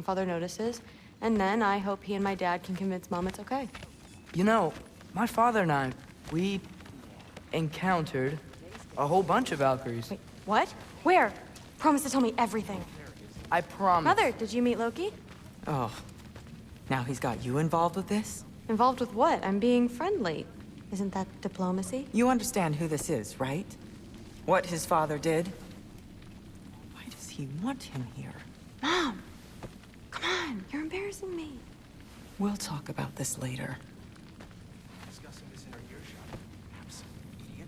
Father notices, and then I hope he and my dad can convince Mom it's okay. You know, my father and I, we encountered a whole bunch of Valkyries. Wait, what? Where? Promise to tell me everything. I promise. Mother, did you meet Loki? Oh, now he's got you involved with this? Involved with what? I'm being friendly. Isn't that diplomacy? You understand who this is, right? What his father did? Why does he want him here? Mom! Come on, you're embarrassing me. We'll talk about this later. Discussing this in our earshot. Absolute idiot.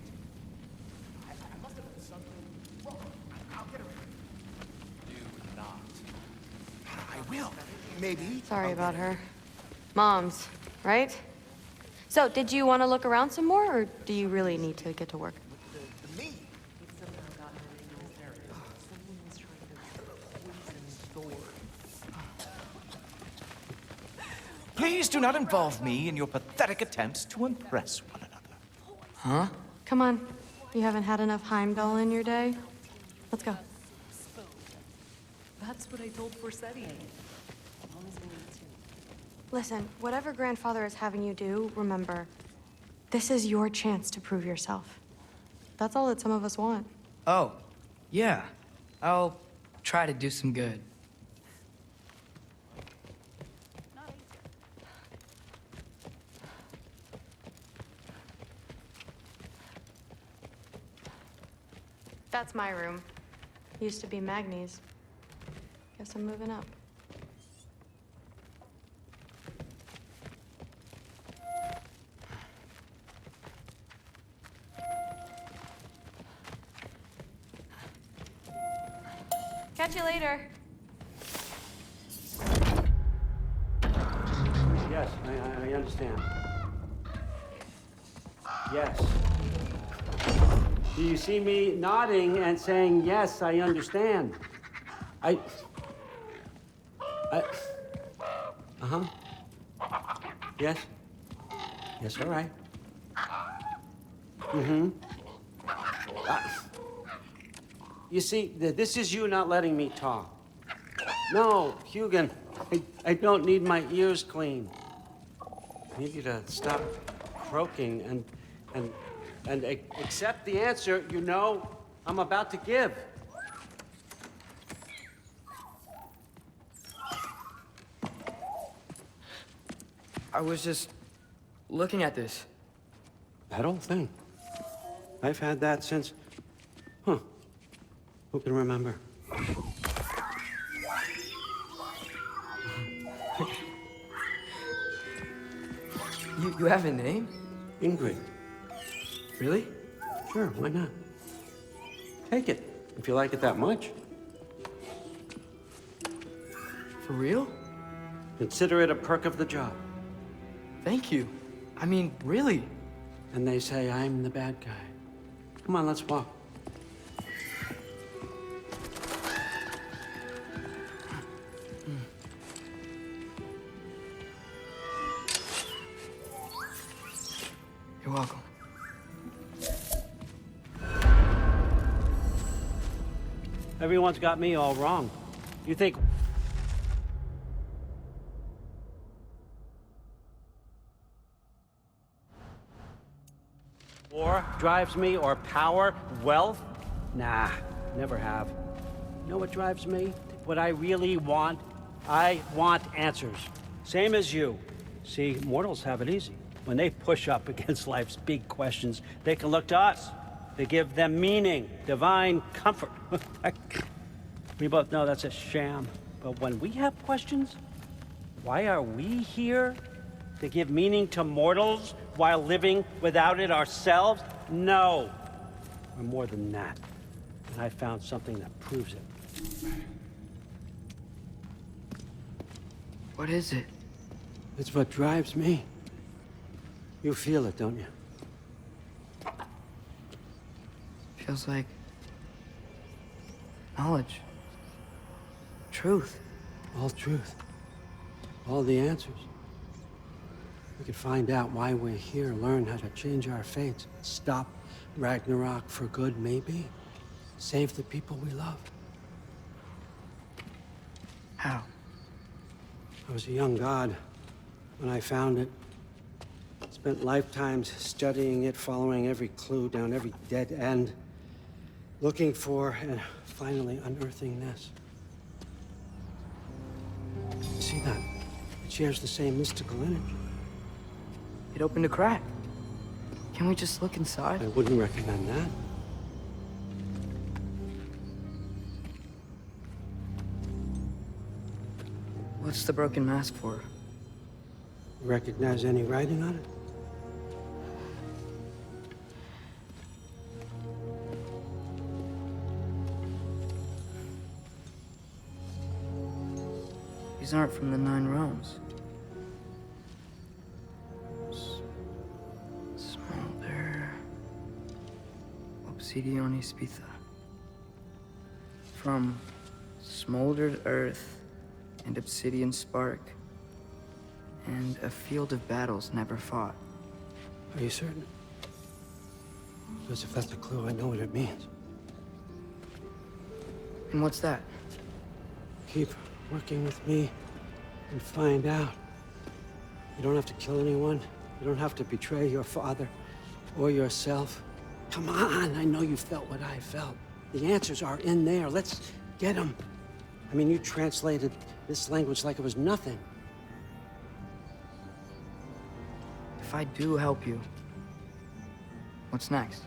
I must have done something wrong. I'll get her. Do not. I will. Maybe. Sorry about her. Mom's, right? So, did you want to look around some more, or do you really need to get to work? Me? Please do not involve me in your pathetic attempts to impress one another. Huh? Come on. You haven't had enough Heimdall in your day? Let's go. That's what I told Forsetti. Listen, whatever Grandfather is having you do, remember, this is your chance to prove yourself. That's all that some of us want. Oh, yeah. I'll try to do some good. That's my room. Used to be Magni's. Guess I'm moving up. Catch you later. Yes, I understand. Yes. Do you see me nodding and saying, yes, I understand? Uh-huh. Yes? Yes, all right. Mm-hmm. You see, this is you not letting me talk. No, Hugin, I don't need my ears cleaned. I need you to stop croaking and accept the answer you know I'm about to give. I was just looking at this. That old thing. I've had that since... Huh. Who can remember? You have a name? Ingrid. Really? Sure, why not? Take it, if you like it that much. For real? Consider it a perk of the job. Thank you. I mean, really. And they say I'm the bad guy. Come on, let's walk. You're welcome. Everyone's got me all wrong. You think... war drives me, or power, wealth? Nah, never have. You know what drives me? What I really want? I want answers. Same as you. See, mortals have it easy. When they push up against life's big questions, they can look to us. They give them meaning, divine comfort. We both know that's a sham. But when we have questions, why are we here? To give meaning to mortals while living without it ourselves? No. We're more than that. And I found something that proves it. What is it? It's what drives me. You feel it, don't you? Feels like knowledge. Truth. All truth. All the answers. We could find out why we're here, learn how to change our fates, stop Ragnarok for good, maybe. Save the people we love. How? I was a young god when I found it. Spent lifetimes studying it, following every clue down every dead end, looking for and finally unearthing this. See that? It shares the same mystical energy. It opened a crack. Can we just look inside? I wouldn't recommend that. What's the broken mask for? You recognize any writing on it? These aren't from the Nine Realms. Smolder. Obsidione Spitha. From smoldered earth and obsidian spark, and a field of battles never fought. Are you certain? Because if that's a clue, I know what it means. And what's that? Keep working with me and find out. You don't have to kill anyone. You don't have to betray your father or yourself. Come on, I know you felt what I felt. The answers are in there. Let's get them. I mean, you translated this language like it was nothing. If I do help you, what's next?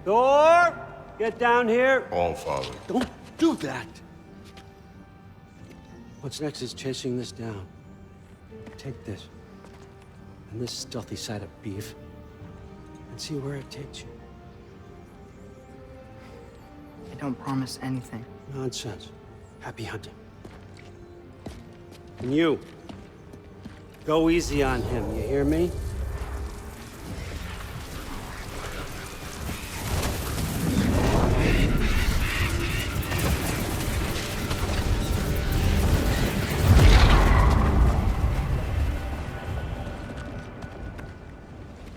Thor! Get down here! All, Father. Don't do that! What's next is chasing this down. Take this, and this stealthy side of beef, and see where it takes you. I don't promise anything. Nonsense. Happy hunting. And you, go easy on him, you hear me?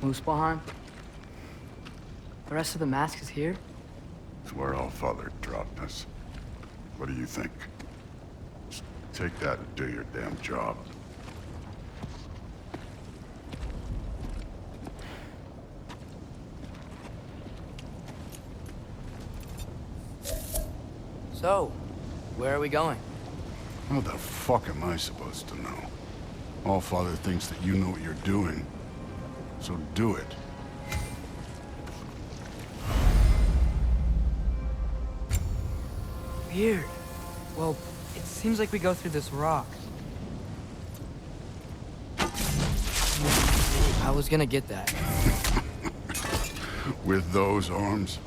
Muspelheim? The rest of the mask is here? It's where All Father dropped us. What do you think? Just take that and do your damn job. So, where are we going? What the fuck am I supposed to know? All Father thinks that you know what you're doing. So do it. Weird. Well, it seems like we go through this rock. I was gonna get that. With those arms?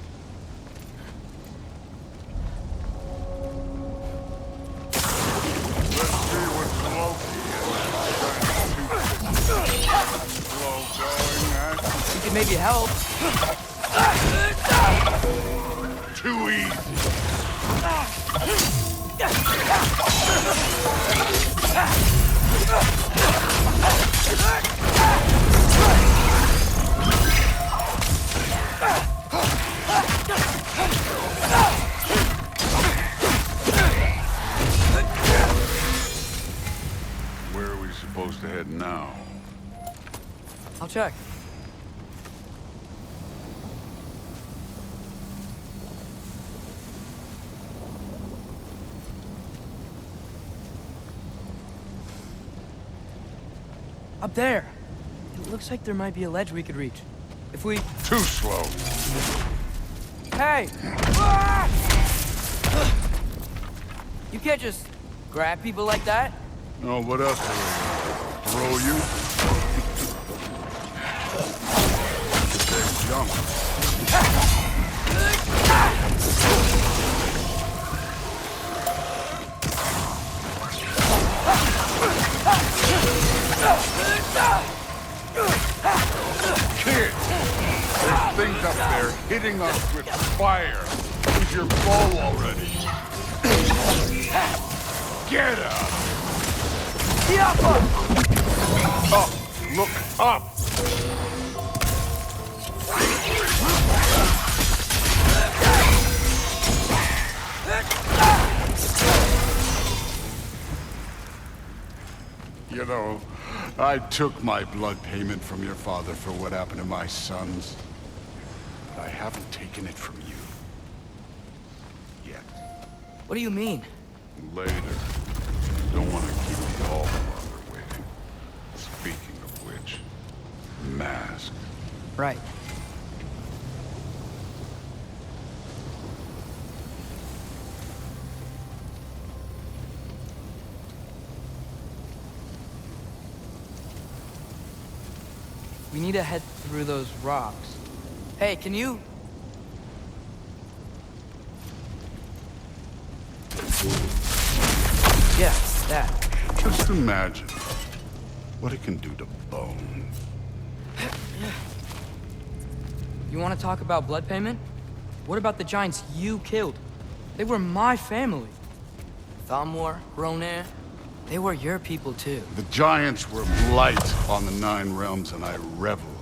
Let's see what slow going, huh? We could maybe help. Too easy. Where are we supposed to head now? I'll check. Up there. It looks like there might be a ledge we could reach. If we... Too slow. Hey! You can't just grab people like that. Oh, what else do we throw you? They're junk. Kid, there's things up there hitting us with fire. Use your bow already. Get up! Up! Look up! You know, I took my blood payment from your father for what happened to my sons. But I haven't taken it from you. Yet. What do you mean? Later. Don't want to keep the all father waiting. Speaking of which, mask. Right. We need to head through those rocks. Hey, can you... Yeah, that. Just imagine what it can do to bone. You want to talk about blood payment? What about the giants you killed? They were my family. Thamor, Ronair, they were your people too. The giants were blight on the Nine Realms, and I reveled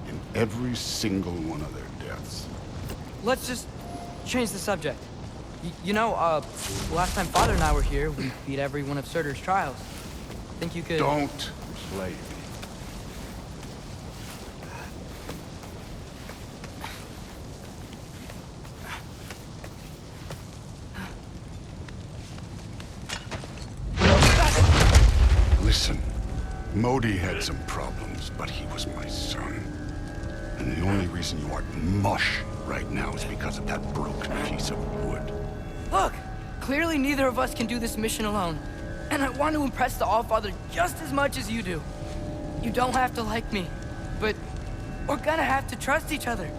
in every single one of their deaths. Let's just change the subject. You know, last time Father and I were here, we beat every one of Surtur's trials. Think you could... Don't play me. Listen, Modi had some problems, but he was my son. And the only reason you aren't mush right now is because of that broken piece of wood. Look! Clearly neither of us can do this mission alone. And I want to impress the Allfather just as much as you do. You don't have to like me, but we're gonna have to trust each other.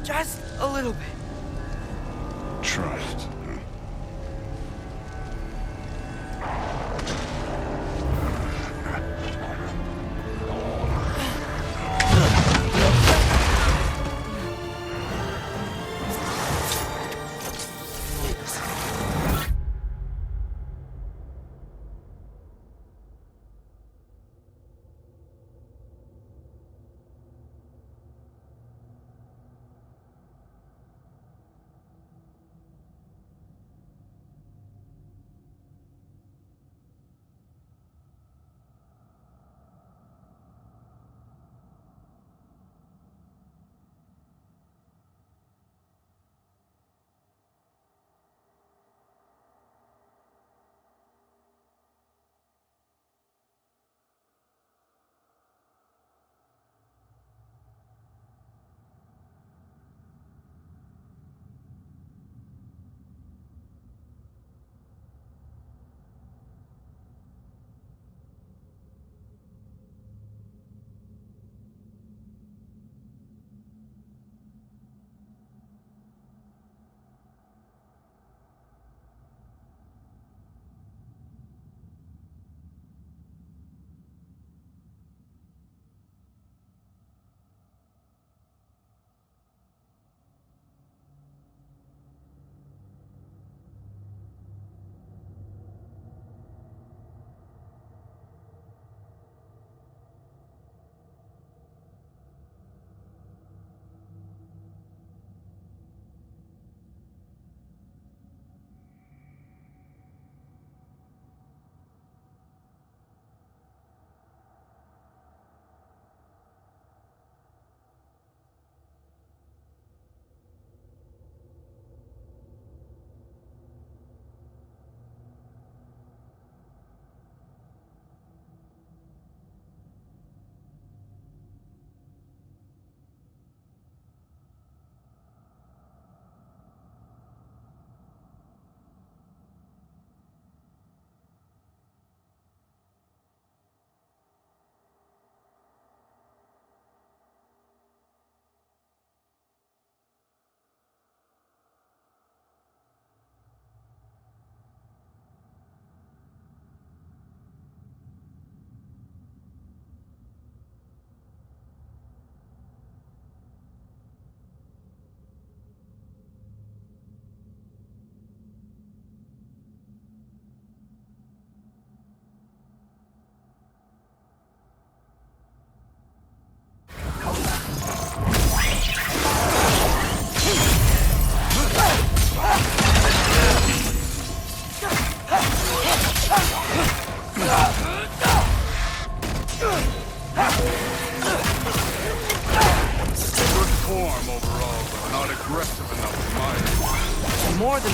Just a little bit. Trust, huh?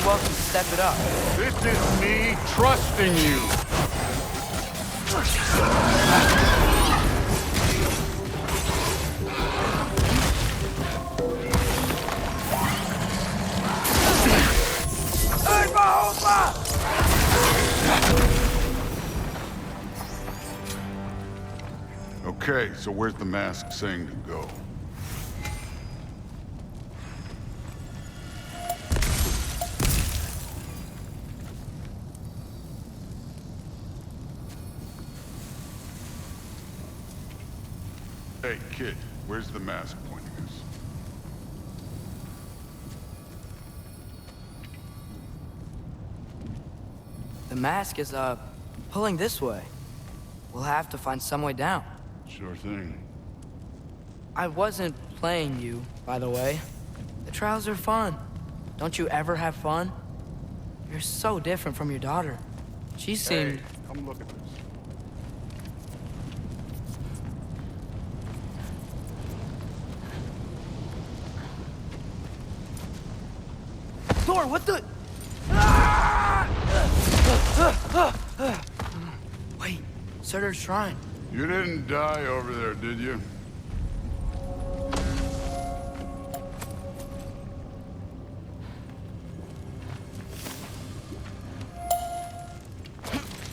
welcome to step it up. This is me trusting you. Okay, so where's the mask saying to go? Hey, kid, where's the mask pointing us? The mask is, pulling this way. We'll have to find some way down. Sure thing. I wasn't playing you, by the way. The trials are fun. Don't you ever have fun? You're so different from your daughter. She seemed... Hey, come look at this. Thor, what the... Wait, Surtur's shrine. You didn't die over there, did you?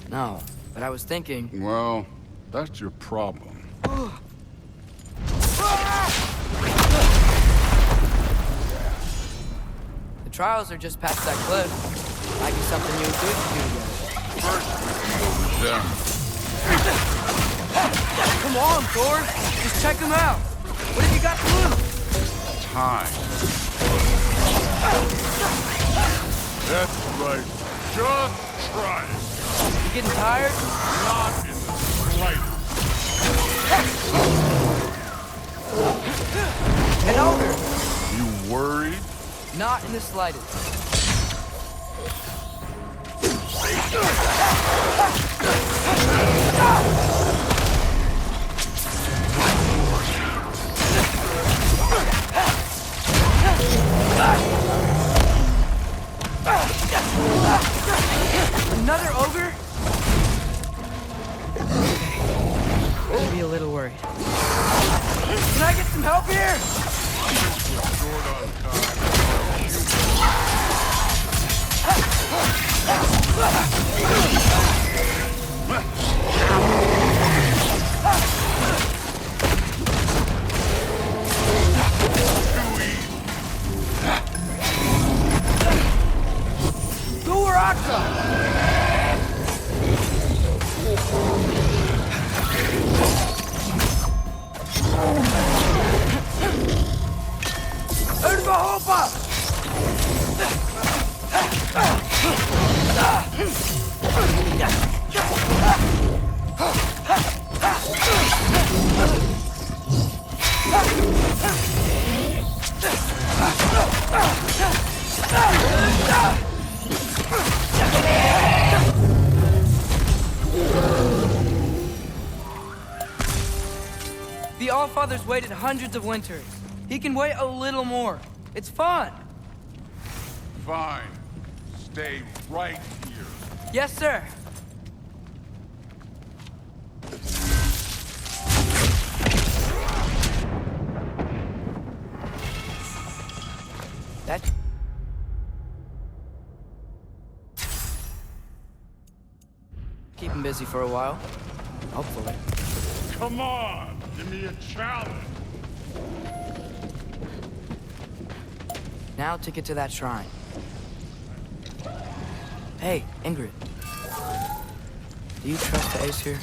No, but I was thinking... Well, that's your problem. The trials are just past that cliff. Might be something you and Good can do together. First, we go with them. Come on, Thor! Just check them out! What have you got to lose? Time. That's right. Just try it. You getting tired? Not in the slightest. An ogre! You worried? Not in the slightest. Another ogre? Maybe a little worried. Can I get some help here? Short on time. The Allfather's waited hundreds of winters. He can wait a little more. It's fun. Fine. Stay right here. Yes, sir. That... Keep him busy for a while. Hopefully. Come on! Give me a challenge! Now to get to that shrine. Hey, Ingrid. Do you trust the Aesir?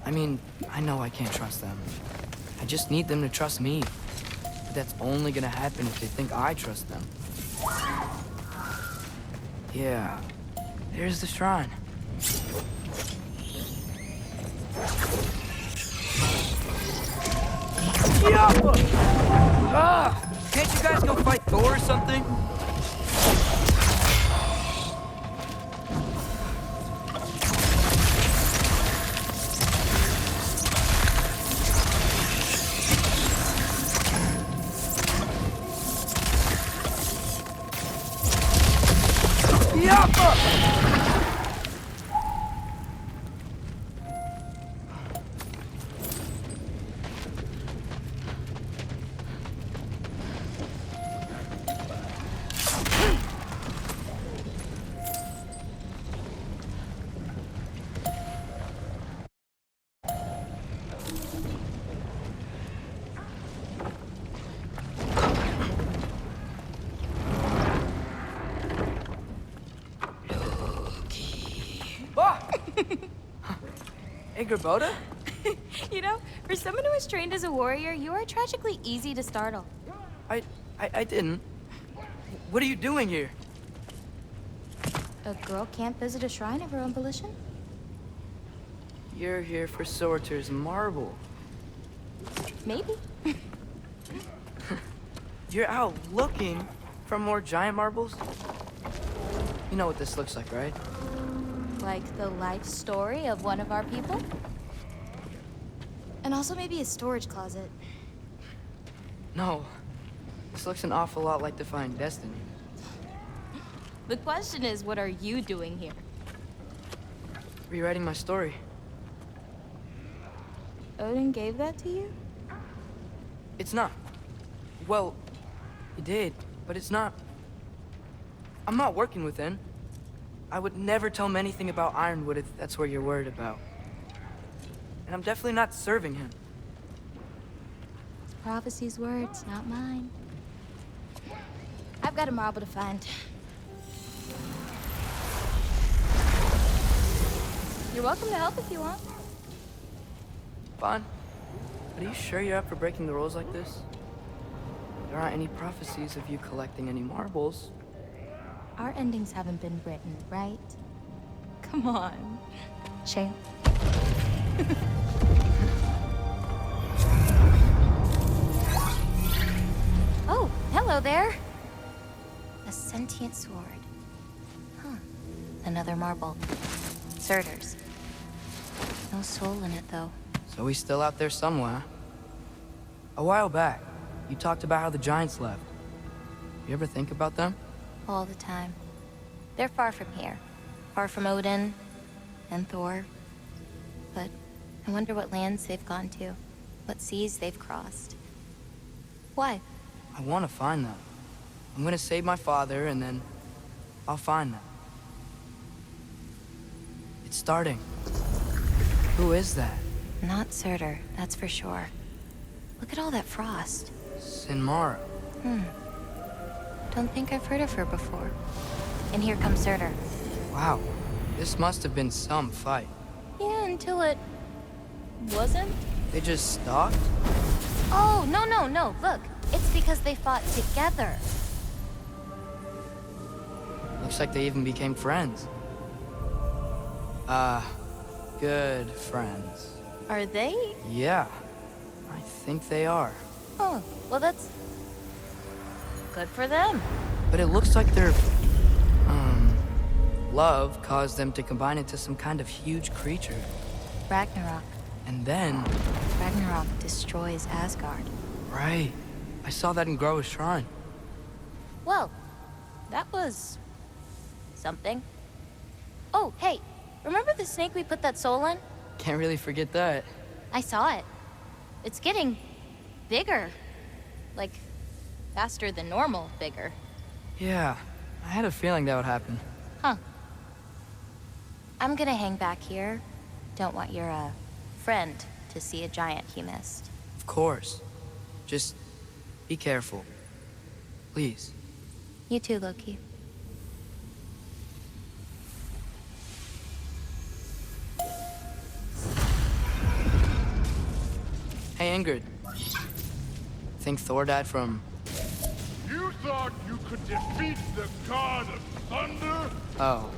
I mean, I know I can't trust them. I just need them to trust me. But that's only gonna happen if they think I trust them. Yeah, there's the shrine. Can't you guys go fight Thor or something? Hey, Gerboda? You know, for someone who was trained as a warrior, you are tragically easy to startle. I didn't. What are you doing here? A girl can't visit a shrine of her own volition? You're here for Sorter's marble. Maybe. You're out looking for more giant marbles? You know what this looks like, right? Like the life story of one of our people? And also maybe a storage closet. No. This looks an awful lot like Defying Destiny. The question is, what are you doing here? Rewriting my story. Odin gave that to you? It's not. Well, he did, but it's not. I'm not working with him. I would never tell him anything about Ironwood if that's what you're worried about. And I'm definitely not serving him. It's prophecy's words, not mine. I've got a marble to find. You're welcome to help if you want. Fine. But are you sure you're up for breaking the rules like this? There aren't any prophecies of you collecting any marbles. Our endings haven't been written, right? Come on, champ. Oh, hello there. A sentient sword. Huh. Another marble. Surtur's. No soul in it, though. So he's still out there somewhere. A while back, you talked about how the giants left. You ever think about them? All the time. They're far from here. Far from Odin and Thor. But I wonder what lands they've gone to. What seas they've crossed. Why? I want to find them. I'm gonna save my father, and then I'll find them. It's starting. Who is that? Not Surtur, that's for sure. Look at all that frost. Sinmara. Don't think I've heard of her before. And here comes Surtur. Wow. This must have been some fight. Yeah, until it... wasn't? They just stalked? Oh, no. Look, it's because they fought together. Looks like they even became friends. Good friends. Are they? Yeah, I think they are. Oh, well that's... good for them. But it looks like their, love caused them to combine into some kind of huge creature. Ragnarok. And then... Ragnarok destroys Asgard. Right. I saw that in Groa's shrine. Well, that was... something. Oh, hey, remember the snake we put that soul in? Can't really forget that. I saw it. It's getting... bigger. Like, faster than normal bigger. Yeah, I had a feeling that would happen. Huh. I'm gonna hang back here. Don't want your, friend to see a giant he missed. Of course. Just be careful. Please. You too, Loki. Hey, Ingrid. Think Thor died from... You thought you could defeat the god of thunder? Oh.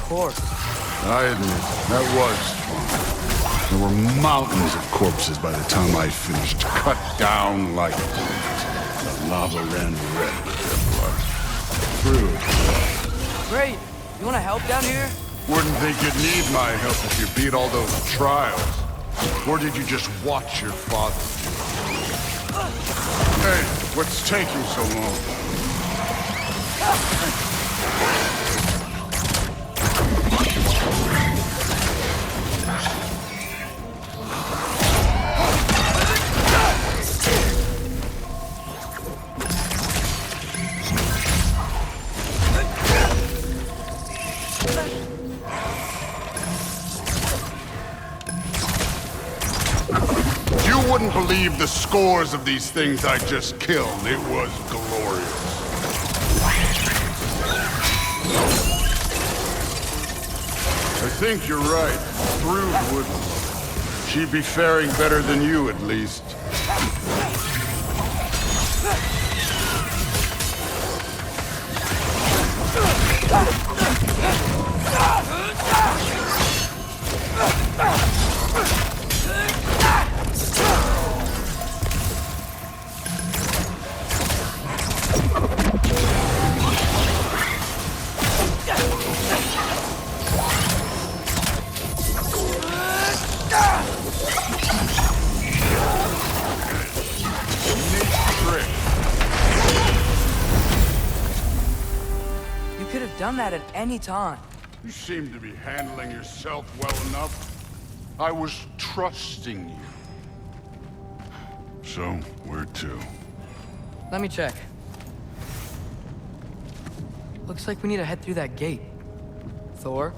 Of course. I admit, that was fun. There were mountains of corpses by the time I finished, cut down like the lava ran red with their blood. True. Great. You want to help down here? Wouldn't think you'd need my help if you beat all those trials. Or did you just watch your father do it? Hey, what's taking so long? You wouldn't believe the scores of these things I just killed. It was glorious. I think you're right. Thrud wouldn't. She'd be faring better than you, at least. You could have done that at any time. You seem to be handling yourself well enough. I was trusting you. So, where to? Let me check. Looks like we need to head through that gate. Thor?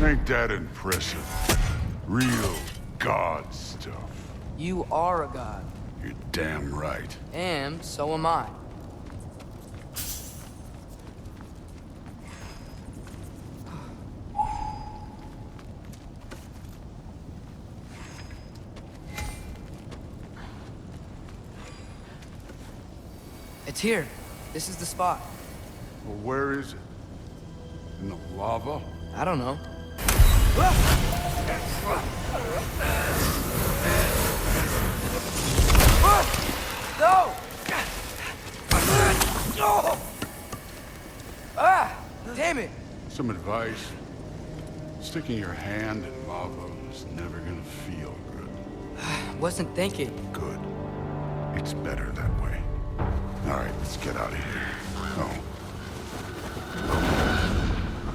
Ain't that impressive? Real god stuff. You are a god. You're damn right. And so am I. It's here. This is the spot. Well, where is it? In the lava? I don't know. No! Ah! Damn it! Some advice. Sticking your hand in lava is never gonna feel good. Wasn't thinking. Good. It's better that way. All right, let's get out of here. Oh.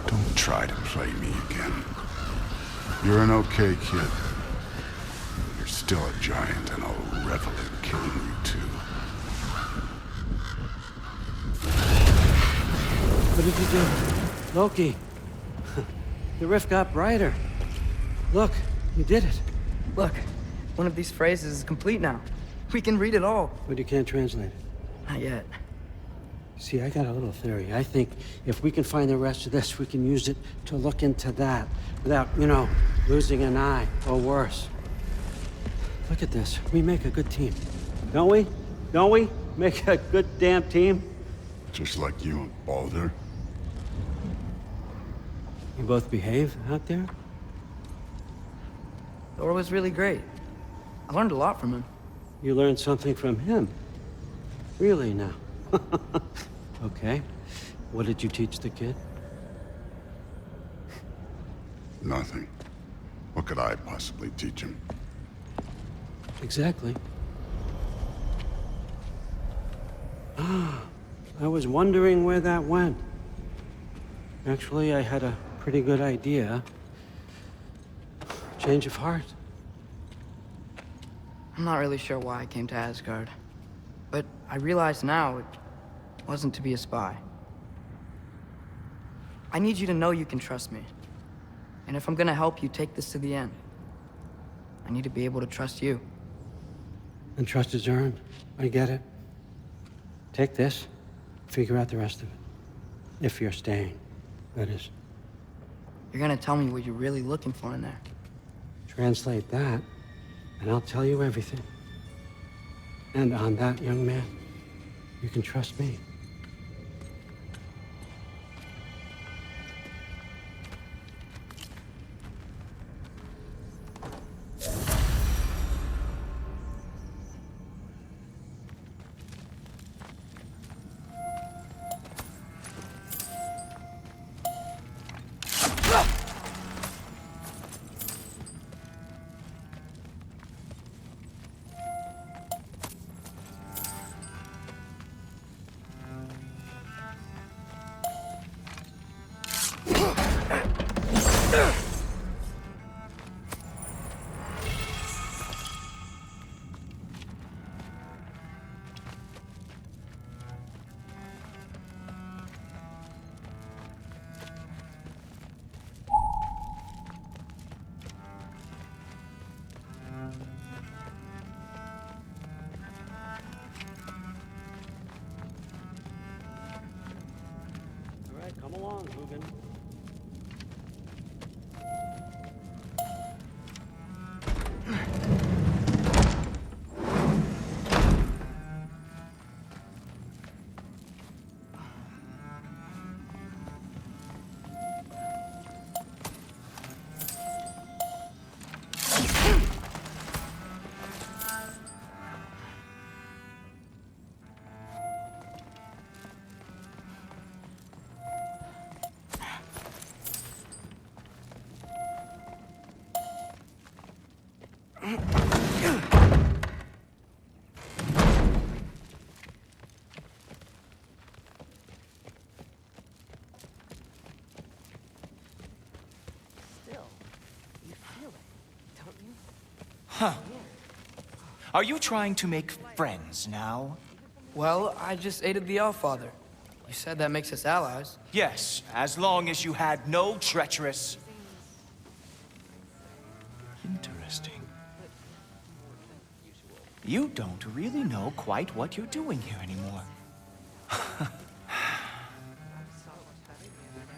Don't try to play me again. You're an okay kid. You're still a giant, and I'll revel in killing you too. What did you do? Loki. The rift got brighter. Look, you did it. Look, one of these phrases is complete now. We can read it all. But you can't translate it. Not yet. See, I got a little theory. I think if we can find the rest of this, we can use it to look into that without, losing an eye or worse. Look at this. We make a good team. Don't we? Don't we? Make a good damn team? Just like you and Baldur. You both behave out there? Thor was really great. I learned a lot from him. You learned something from him? Really now? Okay. What did you teach the kid? Nothing. What could I possibly teach him? Exactly. I was wondering where that went. Actually, I had a pretty good idea. Change of heart. I'm not really sure why I came to Asgard. But I realize now it wasn't to be a spy. I need you to know you can trust me. And if I'm gonna help you take this to the end, I need to be able to trust you. And trust is earned. I get it. Take this, figure out the rest of it. If you're staying, that is. You're gonna tell me what you're really looking for in there. Translate that, and I'll tell you everything. And on that, young man, you can trust me. Logan. Are you trying to make friends now? Well, I just aided the Allfather. You said that makes us allies. Yes, as long as you had no treacherous... Interesting. You don't really know quite what you're doing here anymore.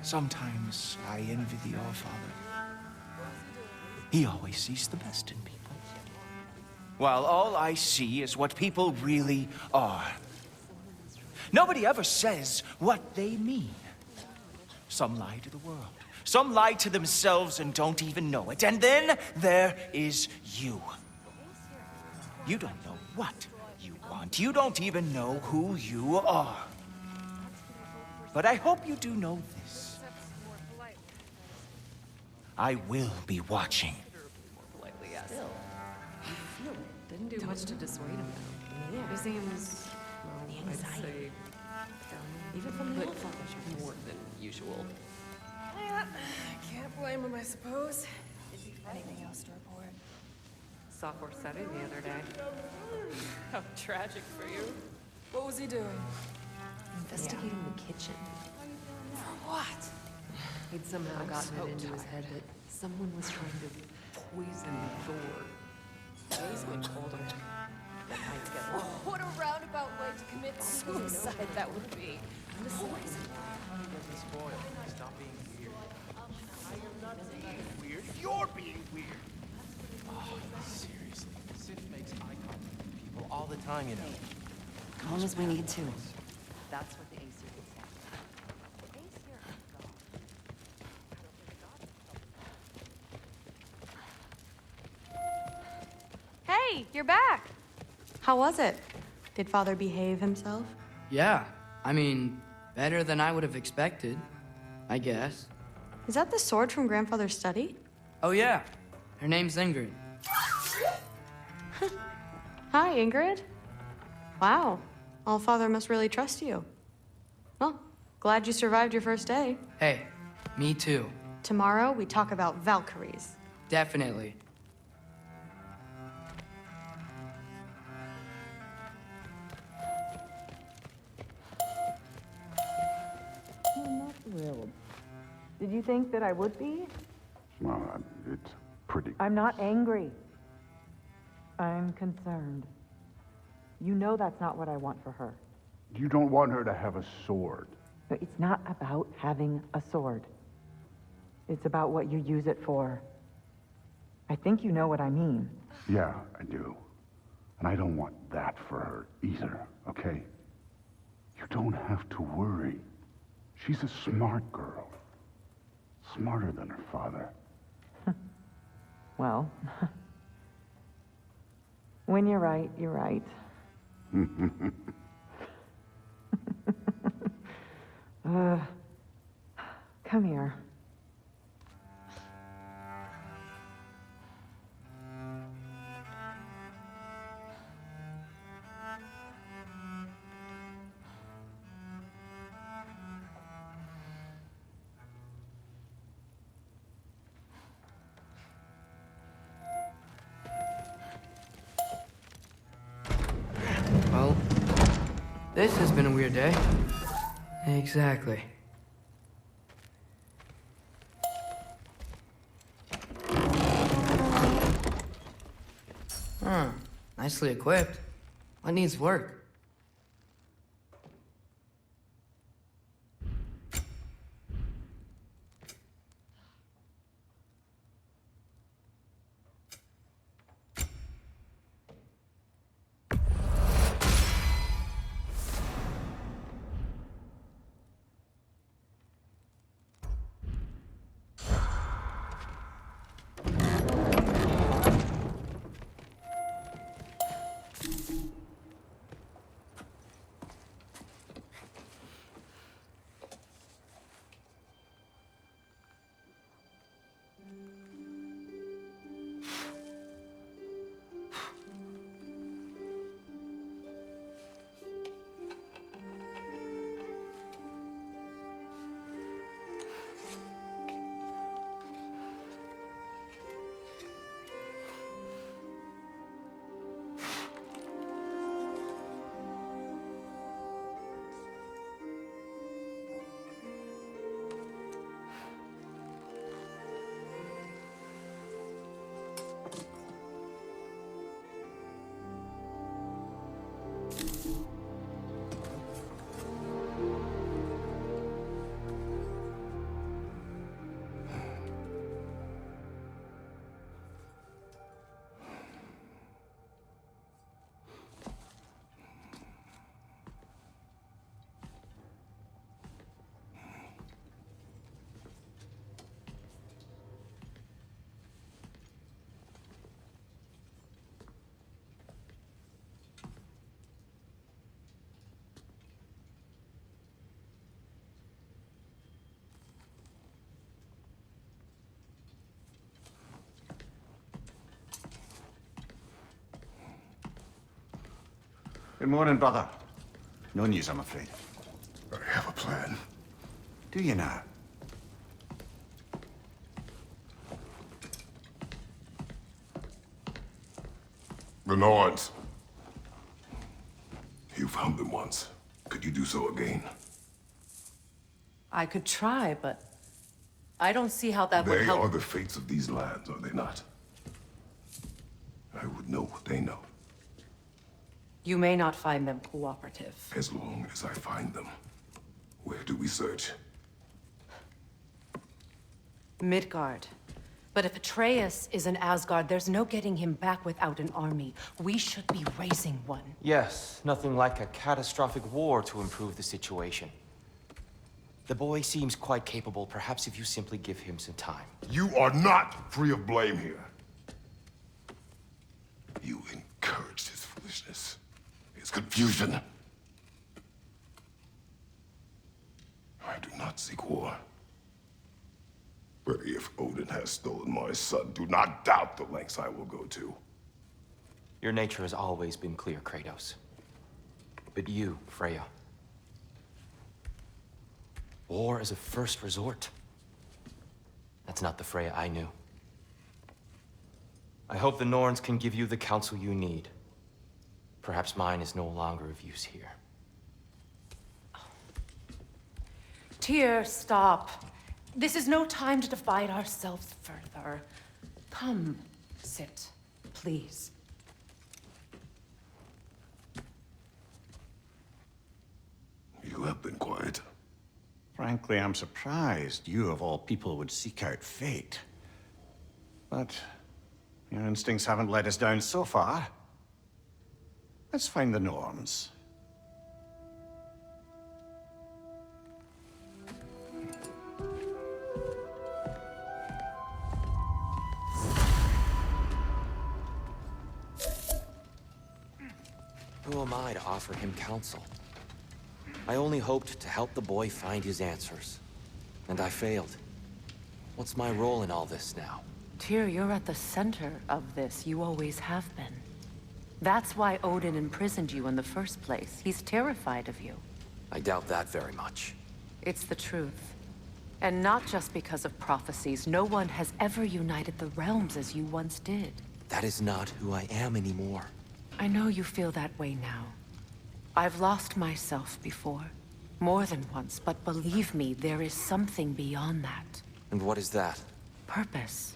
Sometimes I envy the Allfather. He always sees the best in people. While all I see is what people really are. Nobody ever says what they mean. Some lie to the world. Some lie to themselves and don't even know it. And then there is you. You don't know what you want. You don't even know who you are. But I hope you do know this. I will be watching. Didn't do much to dissuade him, though. Yeah. He seems, well, I'd say, even from the Allfather, more than usual. Yeah, can't blame him, I suppose. Anything else to report? Saw Corsetti the other day. How tragic for you. What was he doing? Investigating the kitchen. For what? He'd somehow gotten it into his head that someone was trying to poison Thor. He's been colder. That night's getting long. What a roundabout way to commit suicide that would be. Stop being weird. I am not being weird. You're being weird. Oh, seriously. Sif makes eye contact with people all the time, you know. Calm as we need to. That's what the Aesir would say. Hey, you're back. How was it? Did Father behave himself? Yeah, I mean, better than I would have expected, I guess. Is that the sword from Grandfather's study? Oh yeah, her name's Ingrid. Hi, Ingrid. Wow, Allfather must really trust you. Well, glad you survived your first day. Hey, me too. Tomorrow, we talk about Valkyries. Definitely. I'm not thrilled. Did you think that I would be? Well, it's pretty... I'm not angry. I'm concerned. You know that's not what I want for her. You don't want her to have a sword. But it's not about having a sword. It's about what you use it for. I think you know what I mean. Yeah, I do. And I don't want that for her either, okay? You don't have to worry. She's a smart girl. Smarter than her father. Well, when you're right, you're right. Come here. Well, this has been a weird day. Exactly. Huh. Nicely equipped. What needs work? Good morning, brother. No news, I'm afraid. I have a plan. Do you now? The Norns. You found them once. Could you do so again? I could try, but I don't see how that would They help. are the fates of these lands, are they not? I would know what they know, You may not find them cooperative. as long as I find them. Where do we search? Midgard. But if Atreus is in Asgard, there's no getting him back without an army. We should be raising one. Yes, nothing like a catastrophic war to improve the situation. The boy seems quite capable. Perhaps if you simply give him some time. You are not free of blame here. You encouraged his foolishness, his confusion. I do not seek war. But if Odin has stolen my son, do not doubt the lengths I will go to. Your nature has always been clear, Kratos. But you, Freya. War is a first resort. That's not the Freya I knew. I hope the Norns can give you the counsel you need. Perhaps mine is no longer of use here. Tyr, stop. This is no time to divide ourselves further. Come, sit, please. You have been quiet. Frankly, I'm surprised you, of all people, would seek out fate. But your instincts haven't let us down so far. Let's find the Norns. Who am I to offer him counsel? I only hoped to help the boy find his answers. And I failed. What's my role in all this now? Tyr, you're at the center of this. You always have been. That's why Odin imprisoned you in the first place. He's terrified of you. I doubt that very much. It's the truth. And not just because of prophecies. No one has ever united the realms as you once did. That is not who I am anymore. I know you feel that way now. I've lost myself before. More than once, but believe me, there is something beyond that. And what is that? Purpose.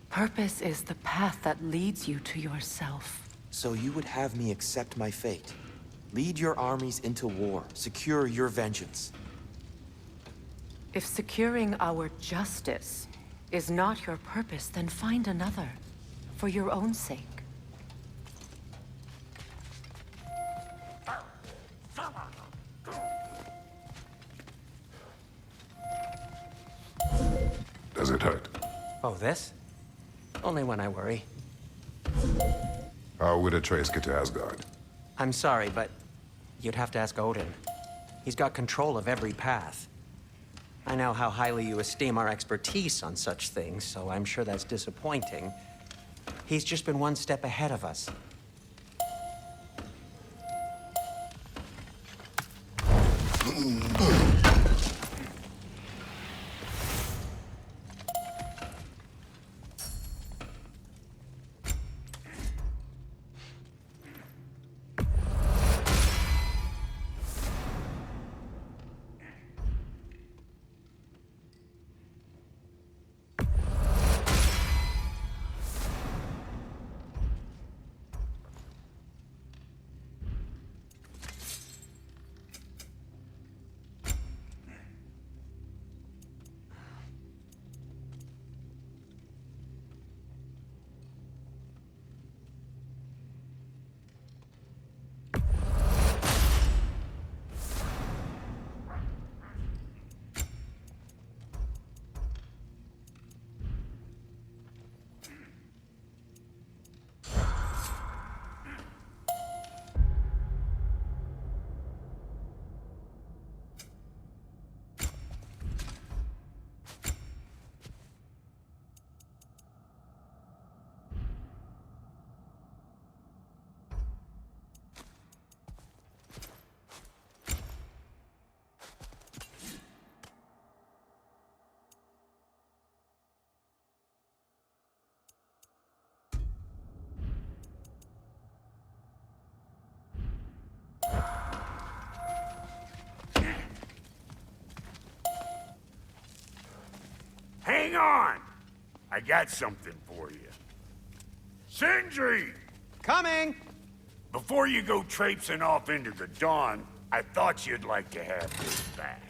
Purpose is the path that leads you to yourself. So you would have me accept my fate? Lead your armies into war, secure your vengeance. If securing our justice is not your purpose, then find another. For your own sake. Does it hurt? Oh, this? Only when I worry. How would Atreus get to Asgard? I'm sorry, but you'd have to ask Odin. He's got control of every path. I know how highly you esteem our expertise on such things, so I'm sure that's disappointing. He's just been one step ahead of us. Hang on! I got something for you. Sindri! Coming! Before you go traipsing off into the dawn, I thought you'd like to have this back.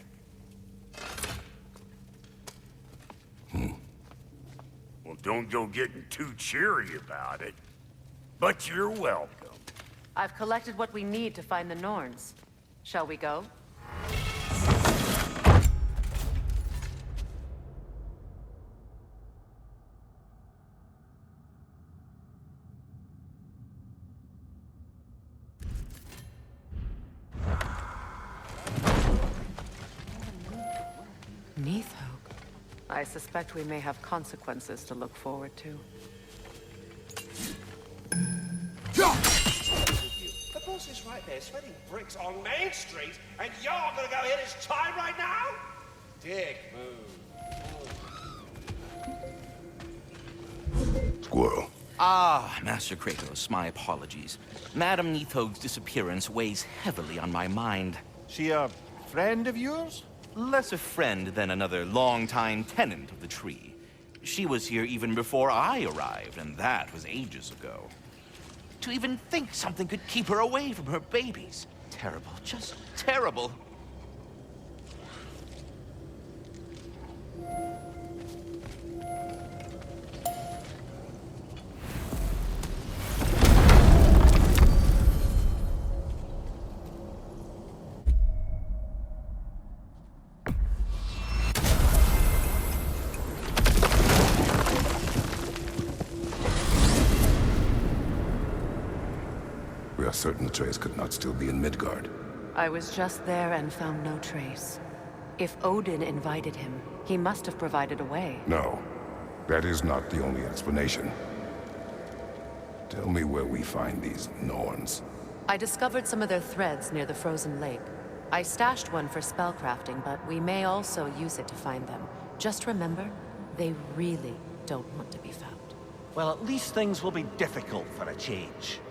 Well, don't go getting too cheery about it. But you're welcome. I've collected what we need to find the Norns. Shall we go? Neathog. I suspect we may have consequences to look forward to. The boss is right there, sweating bricks on Main Street, and you're gonna go hit his time right now? Dick move. Squirrel. Ah, Master Kratos, my apologies. Madame Neathog's disappearance weighs heavily on my mind. She a friend of yours? Less a friend than another longtime tenant of the tree. She was here even before I arrived, and that was ages ago. To even think something could keep her away from her babies. Terrible, just terrible. We are certain Atreus could not still be in Midgard. I was just there and found no trace. If Odin invited him, he must have provided a way. No, that is not the only explanation. Tell me where we find these Norns. I discovered some of their threads near the frozen lake. I stashed one for spellcrafting, but we may also use it to find them. Just remember, they really don't want to be found. Well, at least things will be difficult for a change.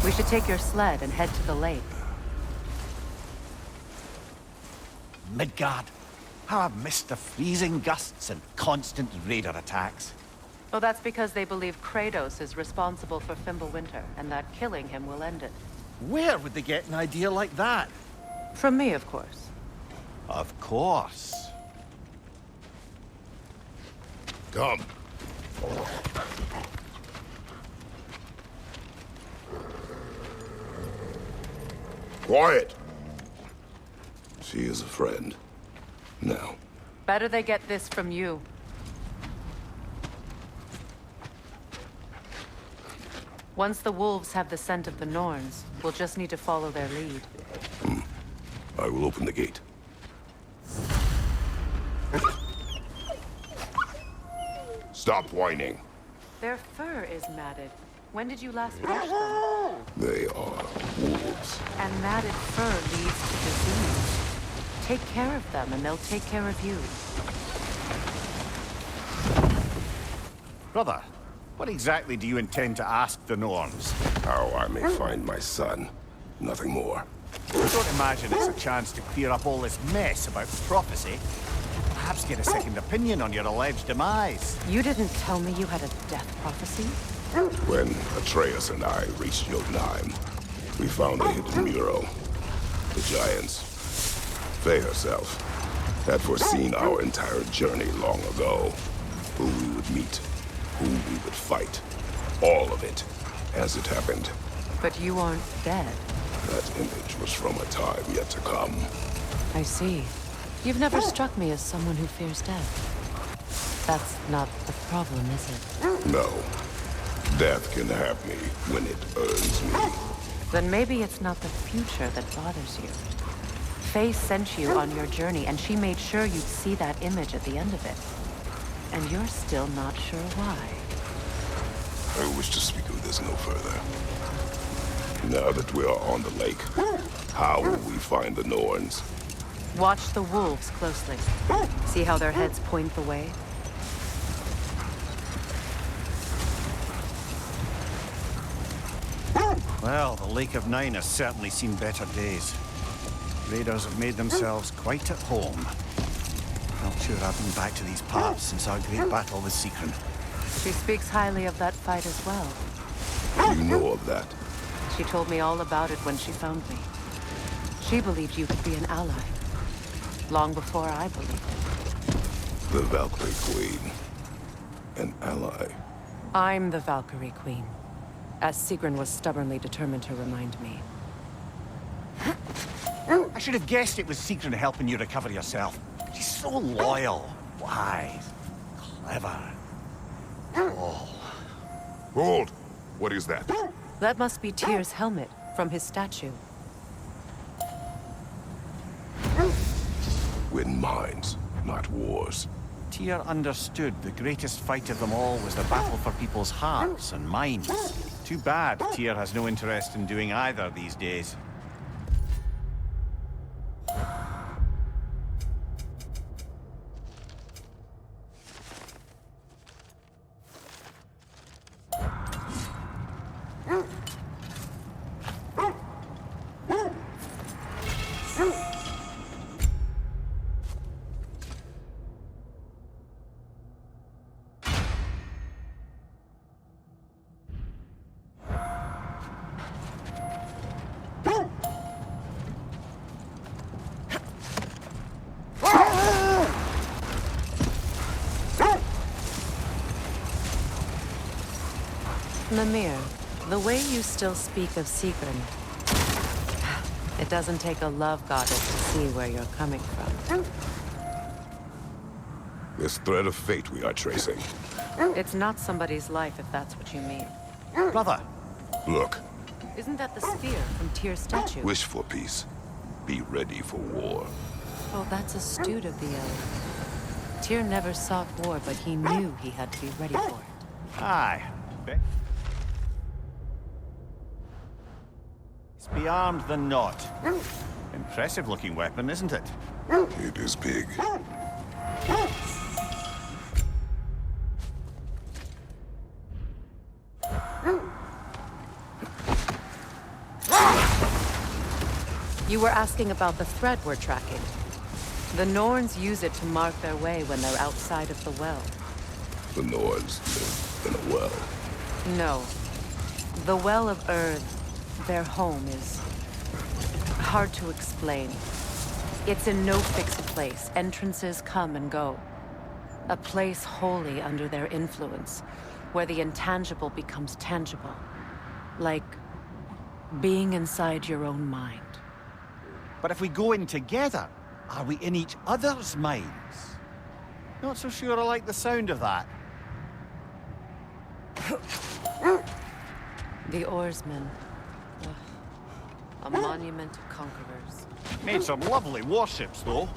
We should take your sled and head to the lake. Midgard. How I've missed the freezing gusts and constant raider attacks. Well, that's because they believe Kratos is responsible for Fimbulwinter, and that killing him will end it. Where would they get an idea like that? From me, of course. Of course. Come. Quiet! She is a friend. Now. Better they get this from you. Once the wolves have the scent of the Norns, we'll just need to follow their lead. I will open the gate. Stop whining. Their fur is matted. When did you last wash them? They are wolves. And matted fur leads to disease. Take care of them, and they'll take care of you. Brother, what exactly do you intend to ask the Norns? How I may find my son. Nothing more. I don't imagine it's a chance to clear up all this mess about prophecy. Perhaps get a second opinion on your alleged demise. You didn't tell me you had a death prophecy? When Atreus and I reached Jotunheim, we found a hidden mural. The giants, Faye herself, had foreseen our entire journey long ago. Who we would meet, who we would fight. All of it, as it happened. But you aren't dead. That image was from a time yet to come. I see. You've never struck me as someone who fears death. That's not the problem, is it? No. Death can have me when it earns me. Then maybe it's not the future that bothers you. Faye sent you on your journey, and she made sure you'd see that image at the end of it. And you're still not sure why. I wish to speak of this no further. Now that we are on the lake, how will we find the Norns? Watch the wolves closely. See how their heads point the way? Well, the Lake of Nine has certainly seen better days. Raiders have made themselves quite at home. Not sure I've been back to these parts since our great battle with Seekron. She speaks highly of that fight as well. You know of that? She told me all about it when she found me. She believed you could be an ally. Long before I believed it. The Valkyrie Queen. An ally. I'm the Valkyrie Queen, as Seekron was stubbornly determined to remind me. I should have guessed it was Seekron helping you recover yourself. She's so loyal, wise, clever. Oh. Hold! What is that? That must be Tyr's helmet from his statue. Win minds, not wars. Tyr understood the greatest fight of them all was the battle for people's hearts and minds. Too bad Tyr has no interest in doing either these days. Mimir, the way you still speak of Seekron, it doesn't take a love goddess to see where you're coming from. This thread of fate we are tracing. It's not somebody's life, if that's what you mean. Brother! Look, Isn't that the spear from Tyr's statue? wish for peace. Be ready for war. Oh, that's astute of the elf. Tyr never sought war, but he knew he had to be ready for it. Aye. It's be armed than not. Impressive looking weapon, isn't it? It is big. You were asking about the thread we're tracking. The Norns use it to mark their way when they're outside of the well. The Nords live in a well. No. The Well of Earth, their home, is hard to explain. It's in no fixed place. Entrances come and go. A place wholly under their influence, where the intangible becomes tangible. Like being inside your own mind. But if we go in together, are we in each other's minds? Not so sure I like the sound of that. The Oarsmen. Ugh. A monument to conquerors. Made some lovely warships, though.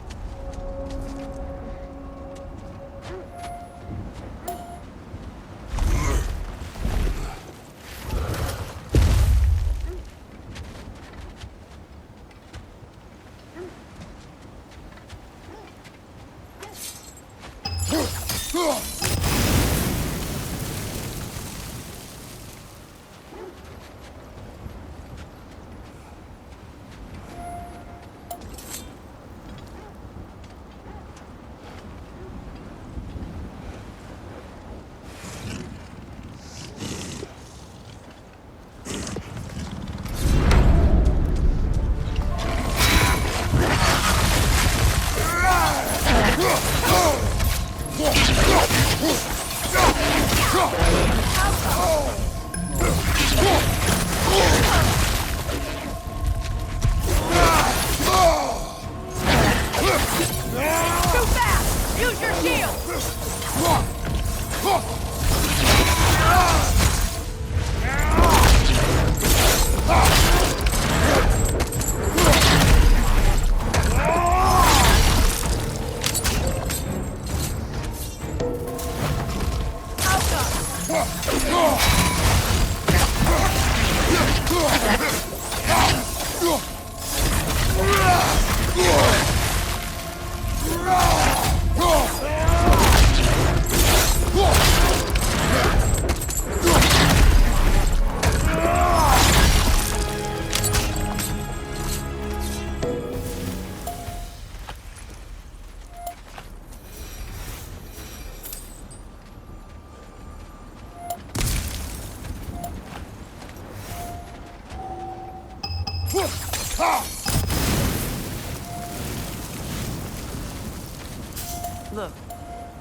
Look,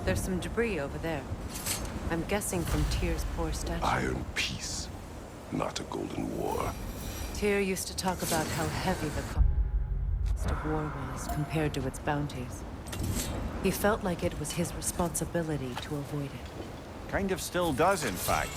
there's some debris over there. I'm guessing from Tyr's poor statue. Iron peace, not a golden war. Tyr used to talk about how heavy the cost of war was compared to its bounties. He felt like it was his responsibility to avoid it. Kind of still does, in fact.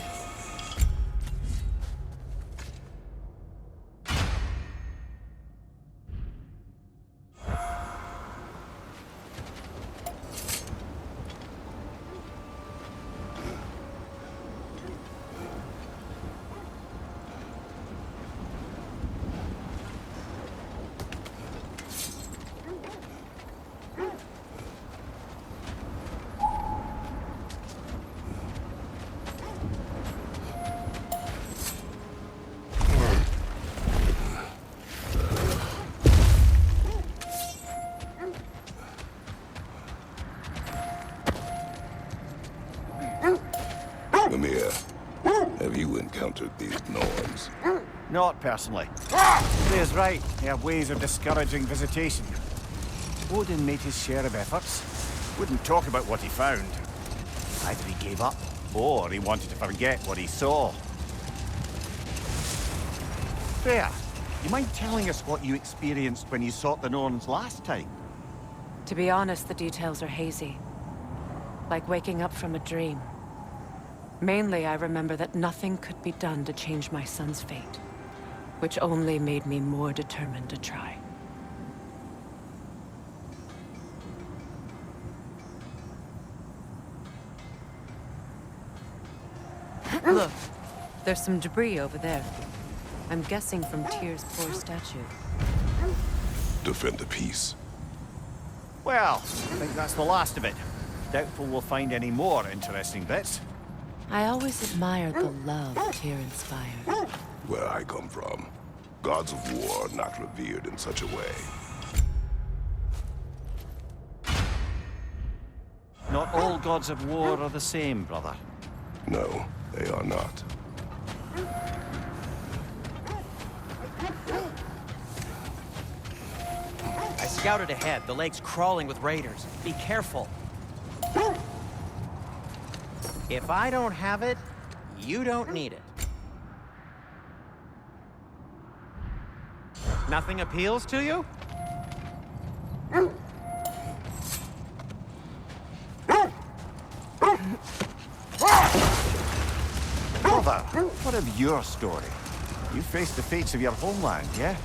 Mimir, have you encountered these Norns? Not personally. There's right. They have ways of discouraging visitation. Odin made his share of efforts. Wouldn't talk about what he found. Either he gave up, or he wanted to forget what he saw. Fair. You mind telling us what you experienced when you sought the Norns last time? To be honest, the details are hazy. Like waking up from a dream. Mainly, I remember that nothing could be done to change my son's fate, which only made me more determined to try. Look, there's some debris over there. I'm guessing from Tyr's poor statue. Defend the peace. Well, I think that's the last of it. Doubtful we'll find any more interesting bits. I always admired the love Tyr inspired. Where I come from, gods of war are not revered in such a way. Not all gods of war are the same, brother. No, they are not. I scouted ahead. The lake's crawling with raiders. Be careful. If I don't have it, you don't need it. Nothing appeals to you? Brother, what of your story? You faced the fates of your homeland, yeah?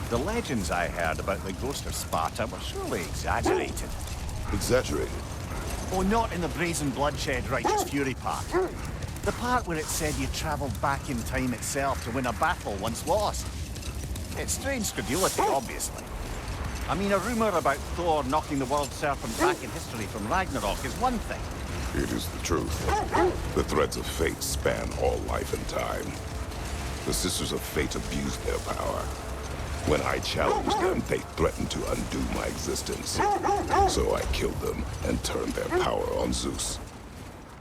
The legends I heard about the ghost of Sparta were surely exaggerated. Exaggerated? Oh, not in the brazen bloodshed righteous fury part. The part where it said you traveled back in time itself to win a battle once lost. It's strange credulity, obviously. I mean, a rumor about Thor knocking the world serpent back in history from Ragnarok is one thing. It is the truth. The threads of fate span all life and time. The Sisters of Fate abused their power. When I challenged them, they threatened to undo my existence. So I killed them and turned their power on Zeus.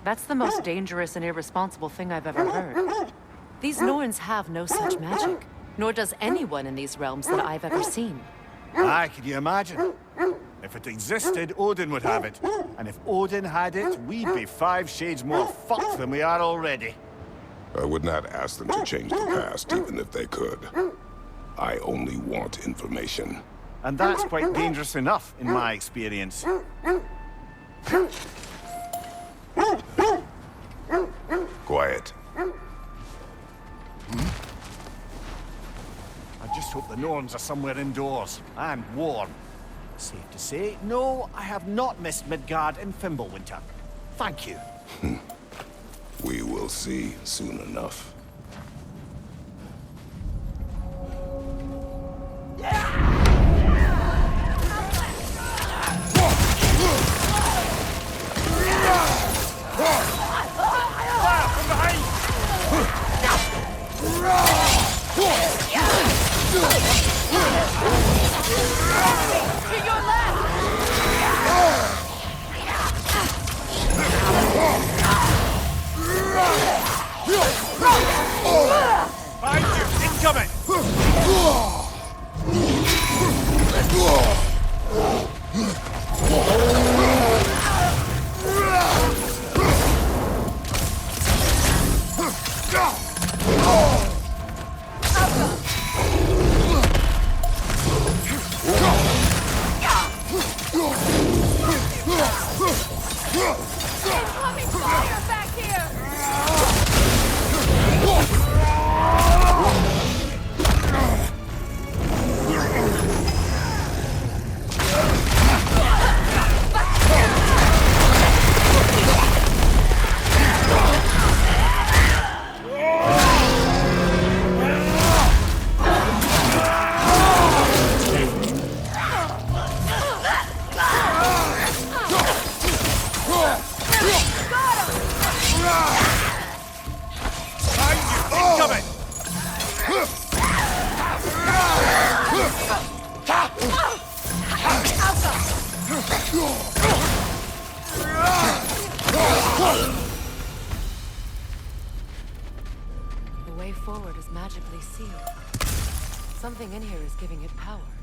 That's the most dangerous and irresponsible thing I've ever heard. These Norns have no such magic, nor does anyone in these realms that I've ever seen. Aye, can you imagine? If it existed, Odin would have it. And if Odin had it, we'd be 5 shades more fucked than we are already. I would not ask them to change the past, even if they could. I only want information. And that's quite dangerous enough, in my experience. Quiet. I just hope the Norns are somewhere indoors, and warm. Safe to say, no, I have not missed Midgard in Fimbulwinter. Thank you. We will see soon enough. To your left! Incoming! The way forward is magically sealed. Something in here is giving it power.